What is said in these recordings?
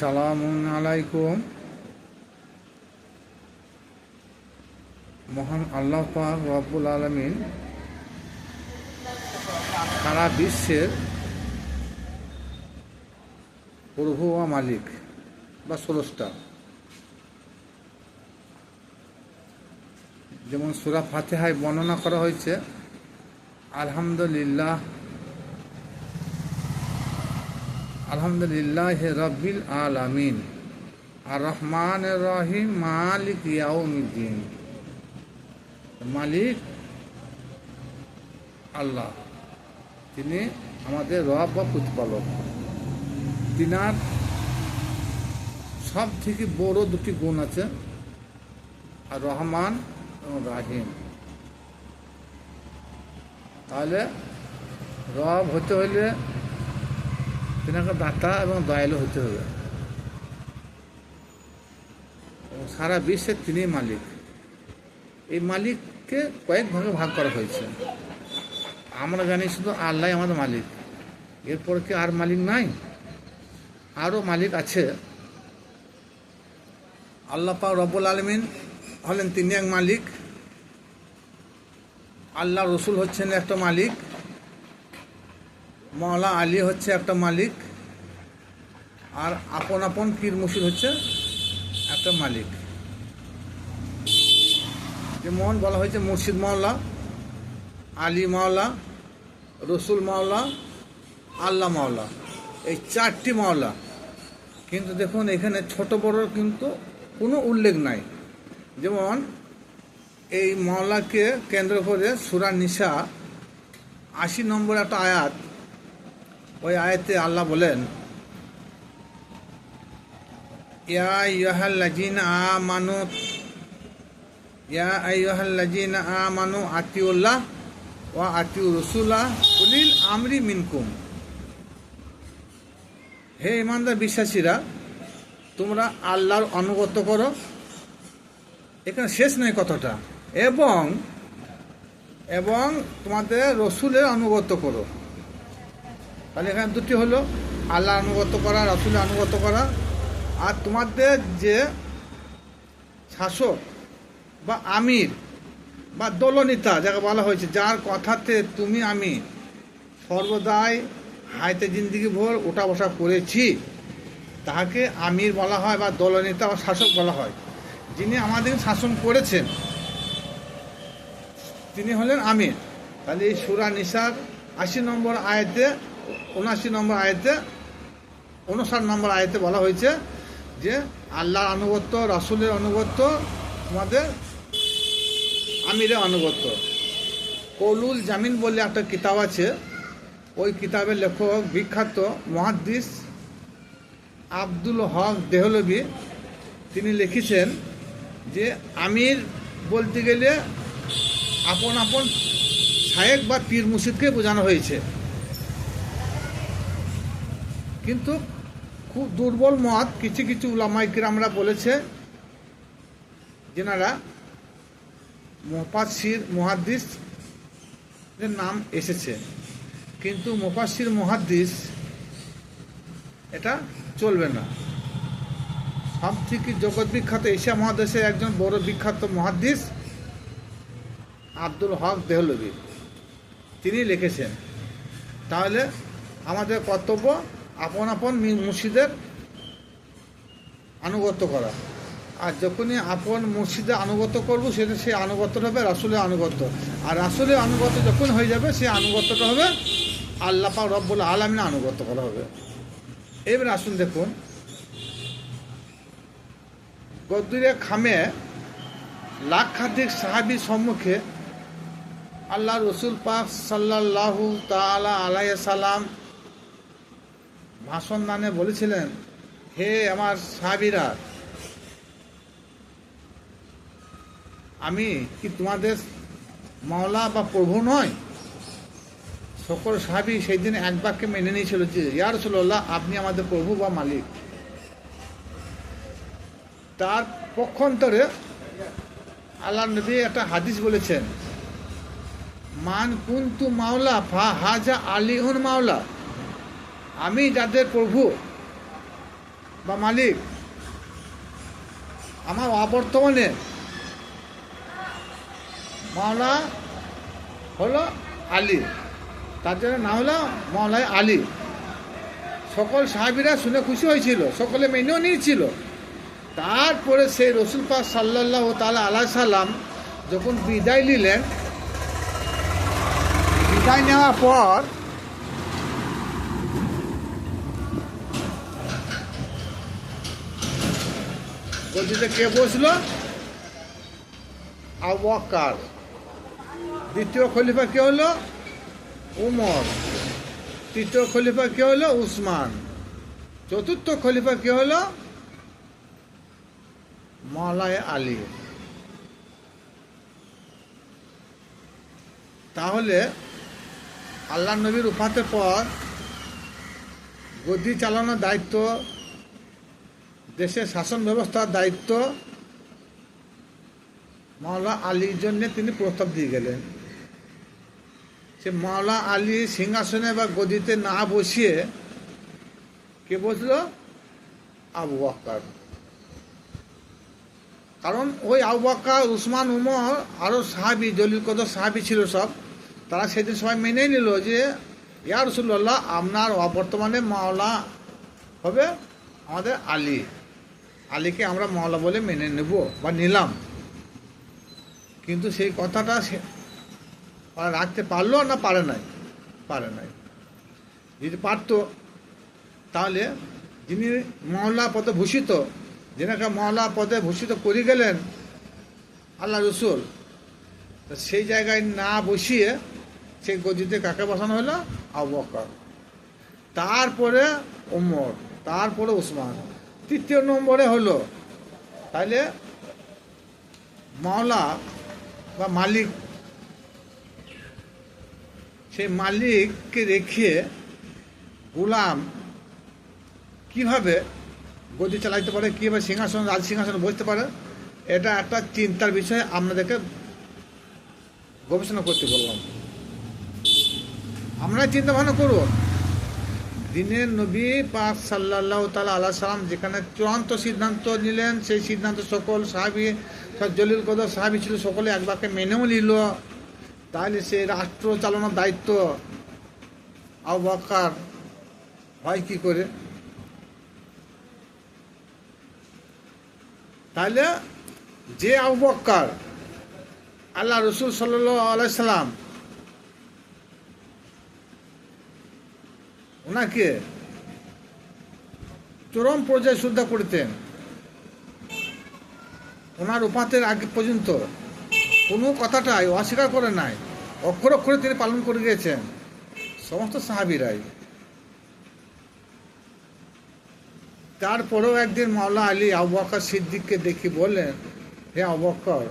আসসালামু আলাইকুম। মহান আল্লাহ পাক রব্বুল আলামিন সারা বিশ্বের প্রভু ও মালিক বা স্রষ্টা। যেমন সূরা ফাতিহায় বর্ণনা করা হয়েছে, আলহামদুলিল্লাহ রাব্বিল আলামিন আর রহমানির রহিম মালিক ইয়াউমিদ্দিন। মালিক আল্লাহ, তিনি আমাদের রব বা প্রতিপালক। তিনার সব থেকে বড় দুটি গুণ আছে, আর রহমান এবং রাহিম। তাহলে রব হতে হলে তিনাকে দাতা এবং দয়ালু হতে হবে। সারা বিশ্বের তিনি মালিক। এই মালিককে কয়েক ভাগে ভাগ করা হয়েছে। আমরা জানি শুধু আল্লাহ আমাদের মালিক, এরপর কি আর মালিক নাই? আরও মালিক আছে। আল্লাহ পাক রব্বুল আলামিন হলেন তিনি এক মালিক। আল্লাহ রসুল হচ্ছেন একটা মালিক। মওলা আলী হচ্ছে একটা মালিক। আর আপন আপন পীর মুর্শিদ হচ্ছে একটা মালিক। যেমন বলা হয়েছে মুর্শিদ মাওলা, আলী মাওলা, রসুল মাওলা, আল্লাহ মাওলা, এই চারটি মাওলা। কিন্তু দেখুন এখানে ছোট বড়োর কিন্তু কোনো উল্লেখ নাই। যেমন এই মাওলাকে কেন্দ্র করে সূরা নিসা ৮০ নম্বর একটা আয়াত, ওই আয়াতে আল্লাহ বলেন, ইয়া আইয়ুহাল্লাযীনা আমানু আতিউল্লাহ ওয়া আতিউর রাসূলা উলিল আমরি মিনকুম। হে ঈমানদার বিশ্বাসীরা, তোমরা আল্লাহর আনুগত্য করো। এখানে শেষ নেই কথাটা। এবং তোমাদের রসুলের আনুগত্য করো। তাহলে এখানে দুটি হলো, আল্লাহর আনুগত্য করা, রসুলের আনুগত্য করা। আর তোমাদের যে শাসক বা আমির বা দলনেতা যাকে বলা হয়েছে, যার কথাতে তুমি আমি সর্বদাই হাইতে জিন্দিগি ভোর ওঠা বসা করেছি, তাহাকে আমির বলা হয় বা দলনেতা বা শাসক বলা হয়। যিনি আমাদের শাসন করেছেন তিনি হলেন আমির। তাহলে এই সূরা নিসার ৮০ নম্বর আয়াতে, ৭৯ নম্বর আয়াতে, ৫৯ নম্বর আয়াতে বলা হয়েছে যে আল্লাহর আনুগত্য, রাসূলের আনুগত্য, তোমাদের আমিরের আনুগত্য। কৌলুল জামিন বলে একটা কিতাব আছে। ওই কিতাবের লেখক বিখ্যাত মুহাদ্দিস আব্দুল হক দেহলভী, তিনি লিখেছেন যে আমির বলতে গেলে আপন আপন শায়েখ বা পীর মুর্শিদকে বোঝানো হয়েছে। কিন্তু খুব দুর্বল মত কিছু কিছু উলামায়ে কিরামরা বলেছে, যেনারা মুফাসসির মুহাদ্দিসের নাম এসেছে। কিন্তু মুফাসসির মুহাদ্দিস এটা চলবে না। সব থেকে জগৎ বিখ্যাত এশিয়া মহাদেশের একজন বড় বিখ্যাত মুহাদ্দিস আব্দুল হক দেহলভী, তিনি লিখেছেন। তাহলে আমাদের কর্তব্য আপন আপন মুর্শিদের আনুগত্য করা। আর যখনই আপন মুর্শিদের আনুগত্য করবো, সেটা সেই আনুগত্যটা হবে রাসূলের আনুগত্য। আর রাসূলের আনুগত্য যখন হয়ে যাবে, সেই আনুগত্যটা হবে আল্লাহ পাক রব্বুল আলামিনের আনুগত্য করা হবে। এবার আসুন দেখুন, গদ্দুরে খামে লাক্ষাধিক সাহাবীর সম্মুখে আল্লাহ রসুল পাক সাল্লাল্লাহু তাআলা আলাইহি সাল্লাম ভাষণ দানে বলেছিলেন, হে আমার সাহাবীরা, আমি কি তোমাদের মাওলা বা প্রভু নয়? সকল সাহাবী সেই দিন এক বাক্যে মেনে নিয়েছিল যে ইয়া রাসূলুল্লাহ, আপনি আমাদের প্রভু বা মালিক। তার পক্ষান্তরে আল্লাহ নবী একটা হাদিস বলেছেন, মান কুনতু মাওলা ফা হাজা আলিউন মাওলা। আমি যাদের প্রভু বা মালিক, আমার অবর্তমানে মাওলা হলো আলী, তার জন্য নাম হলো মাওলাই আলী। সকল সাহাবীরা শুনে খুশি হয়েছিল, সকলে মেনেও নিয়েছিল। তারপরে সেই রসুল পাক সাল্লাল্লাহু তাআলা আলাইহি সাল্লাম যখন বিদায় নিলেন, বিদায় নেওয়ার পর গদিতে কে বসলো? আবু বকর। দ্বিতীয় খলিফা কে হলো? উমর। তৃতীয় খলিফা কে হলো? উসমান। চতুর্থ খলিফা কে হলো? মাওলাই আলী। তাহলে আল্লাহ নবীর ওফাতের পর গদি চালানোর দায়িত্ব, দেশের শাসন ব্যবস্থার দায়িত্ব মাওলা আলীর জন্য তিনি প্রস্তাব দিয়ে গেলেন। সে মাওলা আলী সিংহাসনে বা গদিতে না বসিয়ে কে বসলো? আবু বকর। কারণ ওই আবু বকর, উসমান, উমর আরও সাহাবী, জলিল কদর সাহাবী ছিল সব, তারা সেদিন সবাই মেনেই নিল যে ইয়া রাসূলুল্লাহ, আপনার বর্তমানে মাওলা হবে আমাদের আলী, আলীকে আমরা মাওলা বলে মেনে নেব বা নিলাম। কিন্তু সেই কথাটা রাখতে পারলো না পারে নাই? পারে নাই। যদি পারত তাহলে যিনি মাওলা পদে ভূষিত, যেনাকে মাওলা পদে ভূষিত করে গেলেন আল্লাহ রসুল, সেই জায়গায় না বসিয়ে সেই গদিতে কাকে বসানো হলো? আবু বকর। তারপরে ওমর, তারপরে উসমান, তৃতীয় নম্বরে হলো। তাহলে মাওলা বা মালিক, সেই মালিককে রেখে গোলাম কিভাবে গদি চালাইতে পারে, কীভাবে সিংহাসন, রাজ সিংহাসনে বসতে পারে, এটা একটা চিন্তার বিষয় আপনাদেরকে গবেষণা করতে বললাম। আমরা চিন্তা ভাবনা করব। দিনের নবী পাক সাল্লাল্লাহু তাআলা আলাইহি সাল্লাম যেখানে চূড়ান্ত সিদ্ধান্ত নিলেন, সেই সিদ্ধান্ত সকল সাহাবী, জলিল কদর সাহাবী ছিল, সকলে এক বাক্যে মেনেও নিল। তাহলে সেই রাষ্ট্র চালানোর দায়িত্ব আবু বকর হয় কি করে? তাহলে যে আবু বকর আল্লাহ রসুল সাল্লাল্লাহু আলাইহি সাল্লাম ওনাকে চরম পর্যায়ে শ্রদ্ধা করতেন, ওনার ওফাতের আগে পর্যন্ত কোনো কথাটাই অস্বীকার করে নাই, অক্ষর অক্ষরে তিনি পালন করে গিয়েছেন সমস্ত সাহাবীরাই। তারপরেও একদিন মাওলা আলী আবু বকর সিদ্দিককে দেখি বললেন, হে আবু বকর,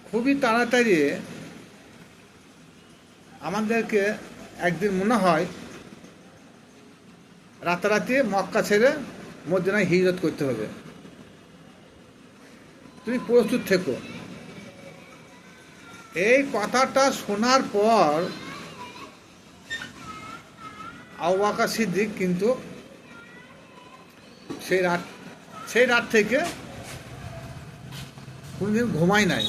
খুবই তাড়াতাড়ি আমাদেরকে একদিন মনে হয় রাতারাতি মক্কা ছেড়ে মদিনায় হিজরত করতে হবে, তুমি প্রস্তুত থেকো। এই কথাটা শোনার পর আবু বকর সিদ্দিক কিন্তু সেই রাত থেকে কোনোদিন ঘুমাই নাই।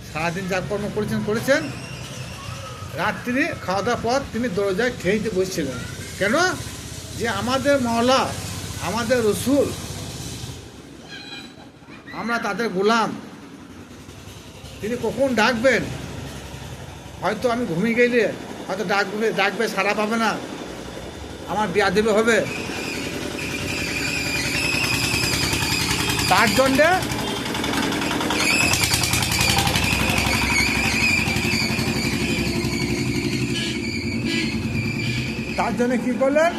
সারাদিন যা কর্ম করেছেন, রাত্রি খাওয়া দাওয়ার পর তিনি দরজায় ঠেইতে বসছিলেন। কেন? যে আমাদের মাওলা, আমাদের রসুল, আমরা তাদের গোলাম, তিনি কখন ডাকবেন, হয়তো আমি ঘুমিয়ে গেলে হয়তো ডাকবে সাড়া পাবে না, আমার বেয়াদবি হবে, তার জন্যে কি করলেন,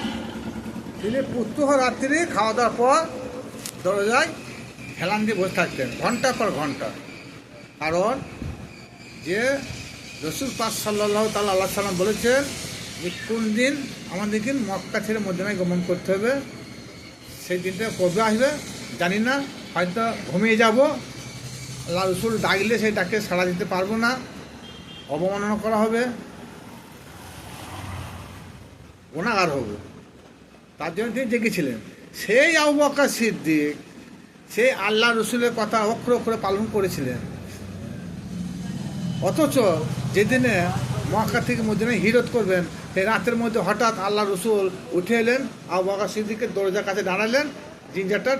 তিনি প্রত্যহ রাত্রি খাওয়া দাওয়ার পর দরজায় হেলান দিয়ে বসে থাকতেন ঘন্টা পর ঘন্টা। কারণ যে রসুল পাক সাল্লাল্লাহু তাআলা আলাইহি সাল্লাম বলেছেন যে কোন দিন আমাদেরকে মক্কা ছেড়ে মদিনায় গমন করতে হবে, সেই দিনটা কবে আসবে জানি না, হয়তো ঘুমিয়ে যাব, আল্লাহ রসুল ডাকলে সেই ডাকে সাড়া দিতে পারবো না, অবমাননা করা হবে, গুনাহগার হব। তার জন্য তিনি জেগেছিলেন। সেই আবু বকর সিদ্দিক সেই আল্লাহ রসুলের কথা অক্ষরে অক্ষরে পালন করেছিলেন। অথচ যেদিনে মক্কা থেকে মদিনায় হিজরত করবেন, সেই রাতের মধ্যে হঠাৎ আল্লাহ রসুল উঠে এলেন, আবু বকর সিদ্দিকের দরজার কাছে দাঁড়ালেন, জিঞ্জারটা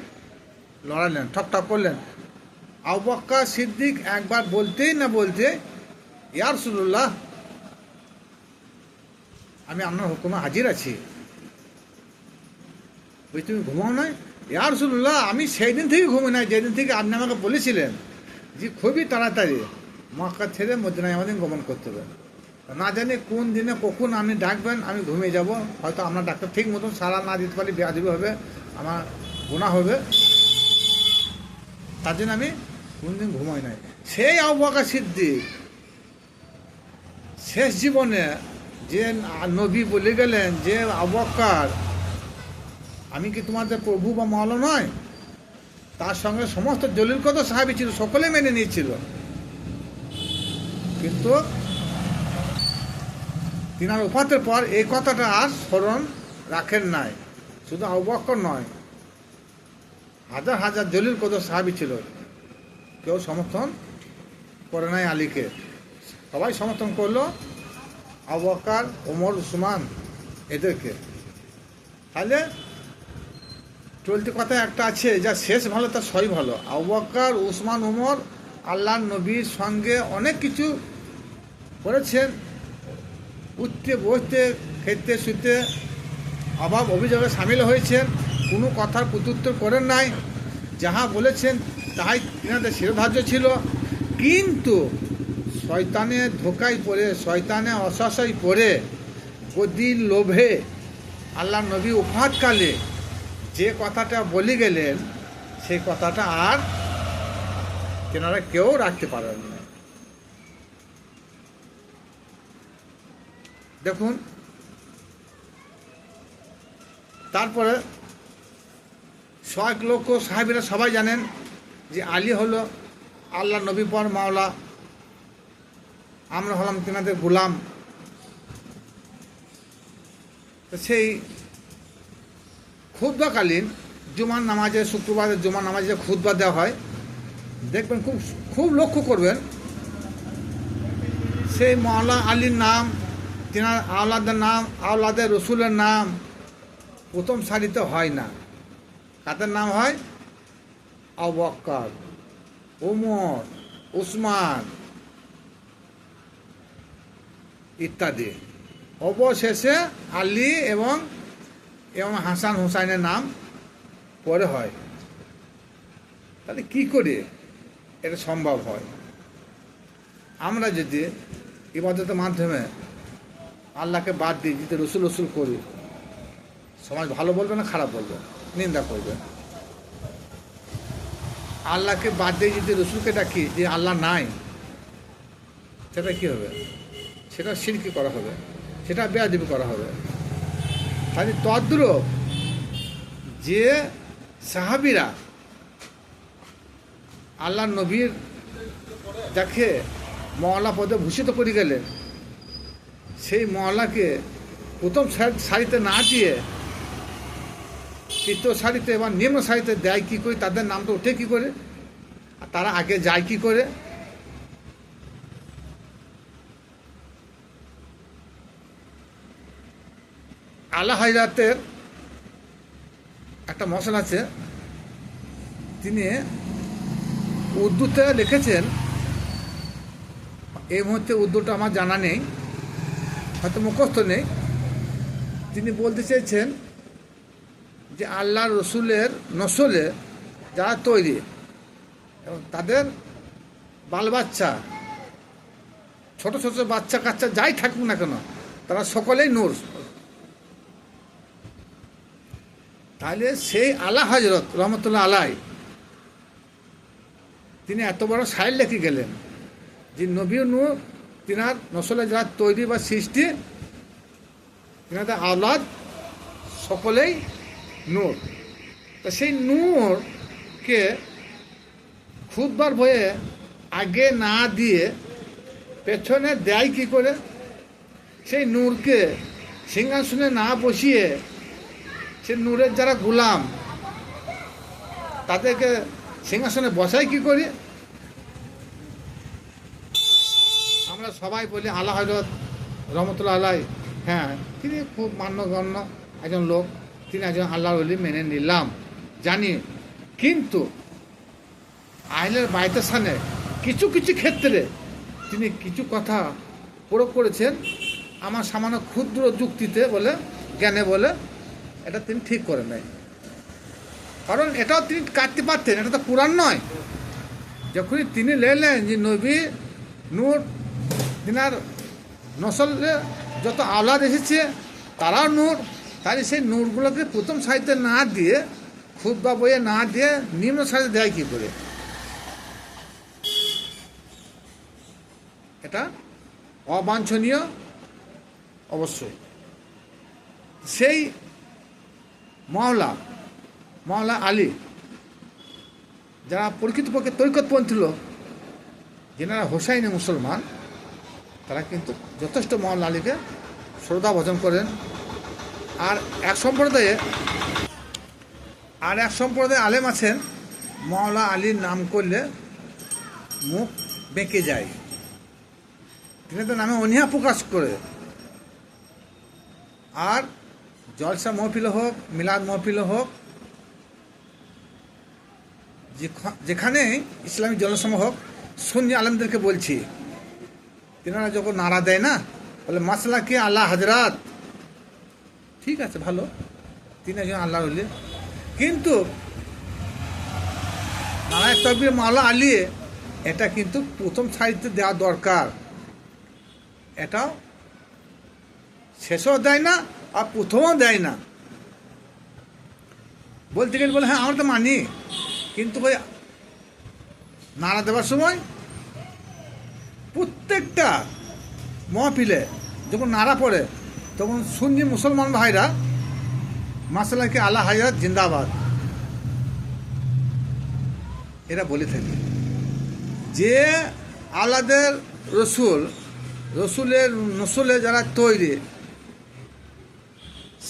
লড়ালেন, ঠক ঠক করলেন। আবু বকর সিদ্দিক একবার বলতেই না বলতে, ইয়া রাসূলুল্লাহ, আমি আপনার হুকুমে হাজির আছি। ওই তুমি ঘুমাও নাই? ইয়া রাসূলুল্লাহ, আমি সেই দিন থেকে ঘুমি নাই যেদিন থেকে আপনি আমাকে বলেছিলেন যে খুবই তাড়াতাড়ি মক্কা ছেড়ে মদিনায় আমাদের গমন করতে হবে। না জানি কোন দিনে কখন আপনি ডাকবেন, আমি ঘুমিয়ে যাব। হয়তো আপনার ডাক্তার ঠিক মতন সারা না দিতে পারি, বেয়াদবি হবে, আমার গুনাহ হবে, তার জন্য আমি কোনদিন ঘুমাই নাই। সেই আবু বকর সিদ্দিক শেষ জীবনে যে নবী বলে গেলেন যে আবু বকর, আমি কি তোমাদের প্রভু বা মাওলা নয়? তার সঙ্গে সমস্ত জলিল কত সাহাবী ছিল, সকলে মেনে নিয়েছিল। কিন্তু তিনার ওফাতের পর এই কথাটা আর স্মরণ রাখেন নাই। শুধু আবু বকর নয়, হাজার হাজার জলিল কত সাহাবী ছিল, কেউ সমর্থন করে নাই আলীকে। সবাই সমর্থন করলো আবু বকর, ওমর, উসমান এদেরকে। তাহলে চলতি কথা একটা আছে, যা শেষ ভালো তার সবই ভালো। আবু বকর, উসমান, ওমর আল্লাহর নবীর সঙ্গে অনেক কিছু করেছেন, উঠতে বসতে খেতে শুতে অভাব অভিযোগে সামিল হয়েছেন, কোনো কথার প্রত্যুত্তর করেন নাই, যাহা বলেছেন তাহাই তিনাদের শিরোধার্য ছিল। কিন্তু শয়তানের ধোকায় পড়ে, শয়তানের অশ্বাসায় পড়ে, গদির লোভে আল্লাহ নবী ওফাতকালে যে কথাটা বলে গেলেন, সেই কথাটা আর তেনারা কেউ রাখতে পারেন না। দেখুন, তারপরে শয়েক লক্ষ সাহাবীরা সবাই জানেন যে আলী হলো আল্লাহ নবী পর মাওলা, আমরা হলাম তেনাদের গোলাম। তো সেই খুতবাকালীন জুমার নামাজে, শুক্রবারের জুমার নামাজে খুতবা দেওয়া হয়, দেখবেন খুব খুব লক্ষ্য করবেন, সেই মাওলা আলীর নাম, তেনার আওলাদের নাম, আওলাদের রসুলের নাম প্রথম সারিতে হয় না। কাদের নাম হয়? আবু বকর, ওমর, উসমান ইত্যাদি। অবশেষে আলী এবং হাসান হুসাইনের নাম পরে হয়। তাহলে কি করে এটা সম্ভব হয়? আমরা যদি ইবাদতের মাধ্যমে আল্লাহকে বাদ দিই, যদি রসুল রসুল করি, সমাজ ভালো বলবে না খারাপ বলবে, নিন্দা করবে। আল্লাহকে বাদ দিয়ে যদি রসুলকে ডাকি যে আল্লাহ নাই, সেটা কী হবে? সেটা শিরকি করা হবে, সেটা বেয়াদবি করা হবে। তাহলে তদ্রূপ যে সাহাবীরা আল্লাহ নবীর দেখে মওলা পদে ভূষিত করে গেলেন, সেই মওলাকে প্রথম সারিতে না দিয়ে তৃতীয় সারিতে বা নিম্ন সারিতে দেয় কী করে? তাদের নামটা ওঠে কী করে? আর তারা আগে যায় কী করে? আলা হাজরাতের একটা মশাল আছে, তিনি উর্দুতে লিখেছেন, এই মুহূর্তে উর্দুটা আমার জানা নেই, হয়তো মুখস্থ নেই। তিনি বলতে চেয়েছেন যে আল্লাহ রসুলের নসলে যারা তৈরি এবং তাদের বাল বাচ্চা, ছোট ছোট বাচ্চা কাচ্চা যাই থাকুক না কেন, তারা সকলেই নূর। তাহলে সেই আলা হজরত রহমতুল্লাহ আলাই তিনি এত বড় শায়ের লিখে গেলেন যে নবী নূর, তিনার নসলে যারা তৈরি বা সৃষ্টি, তিনাদের আওলাদ সকলেই নূর। তা সেই নূরকে খুদবার বয়ে আগে না দিয়ে পেছনে দেয় কী করে? সেই নূরকে সিংহাসনে না বসিয়ে সে নূরের যারা গোলাম তাদেরকে সিংহাসনে বসাই কি করে? আমরা সবাই বলি আলা হযরত রহমতুল্লাহ আলাই, হ্যাঁ তিনি খুব মান্যগণ্য একজন লোক, তিনি একজন আল্লাহর ওলি, মেনে নিলাম, জানি। কিন্তু আহলে বাইতের সামনে কিছু কিছু ক্ষেত্রে তিনি কিছু কথা প্রয়োগ করেছেন আমার সামান্য ক্ষুদ্র যুক্তিতে বলে, জ্ঞানে বলে, এটা তিনি ঠিক করে নেয়। কারণ এটাও তিনি কাটতে পারতেন, এটা তো কোরআন নয়। যখনই তিনি লেলেন যে নবী নূর, তিনার নসলে যত আওলাদ এসেছে তারাও নূর, তাহলে সেই নূরগুলোকে প্রথম সারিতে না দিয়ে, খুতবা বইয়ে না দিয়ে নিম্ন সারিতে দেয় কী করে? এটা অবাঞ্ছনীয় অবশ্যই। সেই মাওলা আলী, যারা প্রকৃতপক্ষে তরিকতপন্থী লোক, যেনারা হোসাইনি মুসলমান, তারা কিন্তু যথেষ্ট মাওলা আলীকে শ্রদ্ধা ভজন করেন। আর এক সম্প্রদায়ে আলেম আছেন, মাওলা আলীর নাম করলে মুখ বেঁকে যায়, তিনি তো নামে অনীহা প্রকাশ করে। আর জলসা মহফিল হোক, মিলাদ মহফিল হোক, যেখানে ইসলামী জনসভা হোক, সুন্নি আলেমদেরকে বলছি, তিনারা যখন নাড়া দেয় না, বলে মাসলা কি আল্লাহ হযরত, ঠিক আছে ভালো, তিনি একজন আল্লাহ বলে, কিন্তু নারায় তকবীর মাওলা আলী এটা কিন্তু প্রথম সারিতে দেওয়া দরকার। এটাও শেষও দেয় না আর প্রথমও দেয় না। বলতে গেলে বলে হ্যাঁ আমরা তো মানি, কিন্তু ওই নাড়া দেওয়ার সময় প্রত্যেকটা মহফিলে যখন নাড়া পড়ে তখন সুন্নি মুসলমান ভাইরা মাসালাকে আলা হায়াত জিন্দাবাদ এরা বলে থাকে। যে আলাদের রসুলের নসলে যারা তৈরি,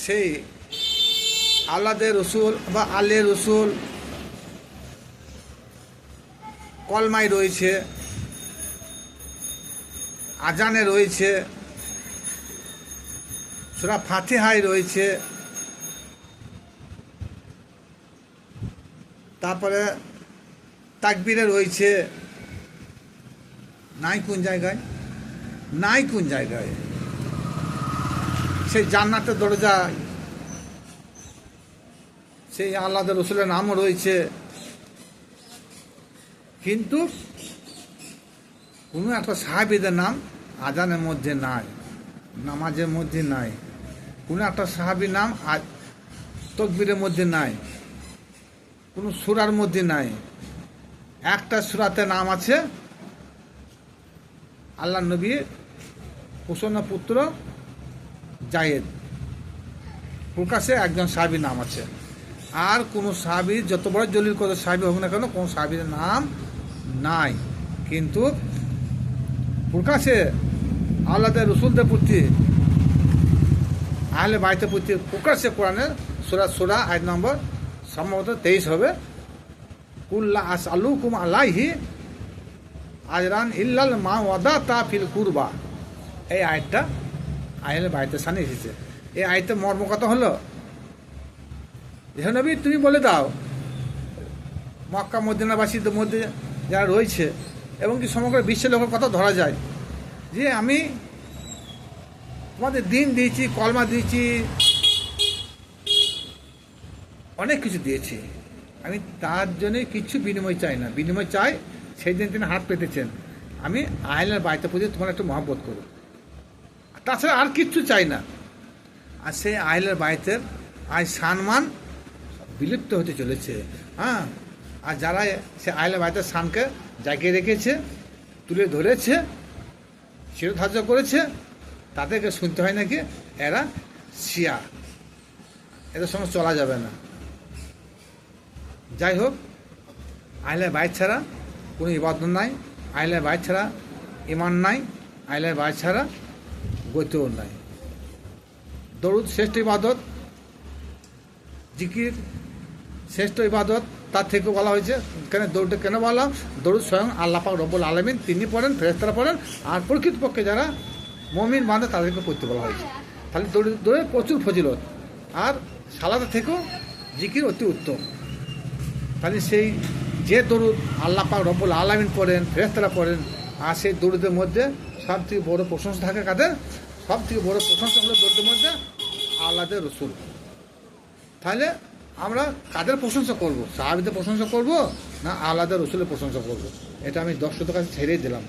সেই আলাদের রসুল বা আলের রসুল কলমায় রয়েছে, আজানে রয়েছে, সূরা ফাতিহায় রয়েছে, তারপরে তাকবীরে রয়েছে, নাই কোন জায়গায় সেই জান্নাতের দরজা, সেই আল্লাহর রসুলের নামও রয়েছে, কিন্তু কোনো একটা সাহাবীদের নাম আজানের মধ্যে নাই, নামাজের মধ্যে নাই, কোনো একটা সাহাবীর নাম তাকবীরের মধ্যে নাই, কোনো সূরার মধ্যে নাই। একটা সূরাতে নাম আছে আল্লাহ নবী হোসেন পুত্র জায়েদ, প্রকাশে একজন সাহাবীর নাম আছে। আর কোনো সাহাবীর, যত বড় জলিল কত সাহাবী হোক না কেন, কোনো সাহাবীর নাম নাই। কিন্তু প্রকাশে আল্লাহদের রসুলদের প্রতি, আহলে বাইতের প্রতি প্রকাশ্যে কোরআনের সূরা আয়াত নম্বর সম্ভবত 23 হবে, কুল্লা আসআলুকুম আলাইহি আজরান ইল্লাল মা ওয়াদাতা ফিল কুরবা। এই আয়াতটা আহলে বাইতের সামনে এসেছে। এই আয়াতের মর্ম কথা হলো, হে নবী তুমি বলে দাও মক্কা মদিনাবাসীদের মধ্যে যারা রয়েছে এবং কি সমগ্র বিশ্বের লোকের কথা ধরা যায়, যে আমি তোমাদের দিন দিয়েছি, কলমা দিয়েছি, অনেক কিছু দিয়েছি, আমি তার জন্যে কিছু বিনিময় চাই না। বিনিময় চাই সেই দিন তিনি হাত পেতেছেন, আমি আহলে বাইতের প্রতি তোমার একটু মহব্বত করো, তাছাড়া আর কিচ্ছু চাই না। আর সেই আহলে বাইতের আজ সম্মান বিলুপ্ত হতে চলেছে। হ্যাঁ, আর যারা সে আহলে বাইতের শানকে জাগিয়ে রেখেছে, তুলে ধরেছে, শিরোধার্য করেছে, তাদেরকে শুনতে হয় নাকি এরা শিয়া, এদের সঙ্গে চলা যাবে না। যাই হোক, আহলে বাইত ছাড়া কোনো ইবাদত নাই, আহলে বাইত ছাড়া ইমান নাই, আহলে বাইত ছাড়া গতিও নাই। দরুদ শ্রেষ্ঠ ইবাদত, জিকির শ্রেষ্ঠ ইবাদত, তার থেকে বলা হয়েছে। কেন দৌড়টা কেন বললাম? দৌড় স্বয়ং আল্লাহ পাক রব্বুল আলামিন তিনি পড়েন, ফেরেশতারা পড়েন, আর প্রকৃতপক্ষে যারা মুমিন বান্দা তাদেরকে পড়তে বলা হয়েছে। তাহলে দৌড়ের প্রচুর ফজিলত, আর সালাতের থেকেও জিকির অতি উত্তম। তাহলে সেই যে দরুদ আল্লাহ পাক রব্বুল আলামিন পড়েন, ফেরেশতারা পড়েন, আর সেই দরুদের মধ্যে সব থেকে বড় প্রশংসা থাকে কাদের? সব থেকে বড় প্রশংসা হলো দরুদের মধ্যে আল্লাহর রসুল। তাহলে আমরা কাদের প্রশংসা করব? সাহাবীদের প্রশংসা করব না আল্লাহর রসুলের প্রশংসা করব? এটা আমি দর্শকদের কাছে ছেড়েই দিলাম।